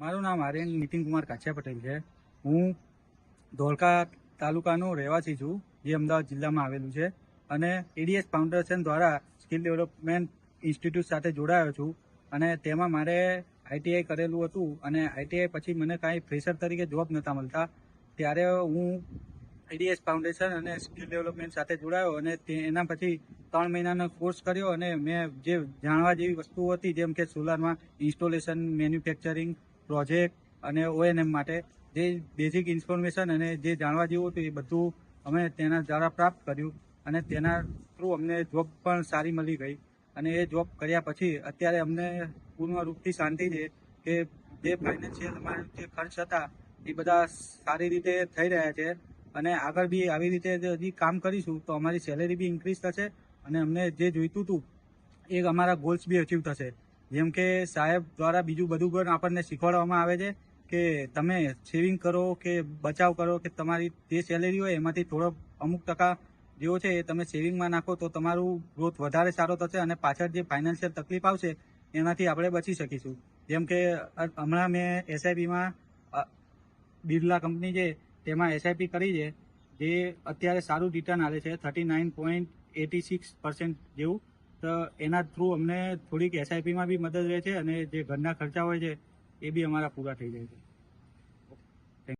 મારું નામ આર્યન નીતિન કુમાર કાછિયા પટેલ છે. હું ધોળકા તાલુકાનો રહેવાસી છું, જે અમદાવાદ જિલ્લામાં આવેલું છે. અને એડીએસ ફાઉન્ડેશન દ્વારા સ્કિલ ડેવલપમેન્ટ ઇન્સ્ટિટ્યૂટ સાથે જોડાયો છું. અને તેમાં મારે આઈટીઆઈ કરેલું હતું અને આઈટીઆઈ પછી મને કાંઈ ફ્રેશર તરીકે જોબ નહોતા મળતા. ત્યારે હું એડીએસ ફાઉન્ડેશન અને સ્કિલ ડેવલપમેન્ટ સાથે જોડાયો અને એના પછી 3 મહિનાનો કોર્સ કર્યો અને મેં જે જાણવા જેવી વસ્તુઓ હતી, જેમ કે સોલારમાં ઇન્સ્ટોલેશન, મેન્યુફેક્ચરિંગ, પ્રોજેક્ટ અને ઓએનએમ માટે જે બેઝિક ઇન્ફોર્મેશન અને જે જાણવા જેવું હતું એ બધું અમે તેના દ્વારા પ્રાપ્ત કર્યું. અને તેના થ્રુ અમને જોબ પણ સારી મળી ગઈ. અને એ જોબ કર્યા પછી અત્યારે અમને પૂર્ણ રૂપથી શાંતિ છે કે જે ફાઇનાન્શિયલ અમારા જે ખર્ચ હતા એ બધા સારી રીતે થઈ રહ્યા છે. અને આગળ બી આવી રીતે હજી કામ કરીશું તો અમારી સેલેરી બી ઇન્ક્રીઝ થશે અને અમને જે જોઈતું હતું એ અમારા ગોલ્સ બી અચીવ થશે. જેમ કે સાહેબ દ્વારા બીજું બધું પણ આપણને શીખવાડવામાં આવે છે કે તમે સેવિંગ કરો કે બચાવ કરો, કે તમારી જે સેલેરી હોય એમાંથી થોડો અમુક ટકા જેવો છે એ તમે સેવિંગમાં નાખો તો તમારું ગ્રોથ વધારે સારો થશે અને પાછળ જે ફાઇનાન્શિયલ તકલીફ આવશે એનાથી આપણે બચી શકીશું. જેમ કે હમણાં મેં એસઆઈપીમાં બિરલા કંપની છે તેમાં એસઆઈપી કરી છે, જે અત્યારે સારું રિટર્ન આવે છે 39.86% જેવું. તો એના થ્રુ અમને થોડીક એસઆઈપીમાં બી મદદ રહે છે અને જે ઘરના ખર્ચા હોય છે એ બી અમારા પૂરા થઈ જાય છે.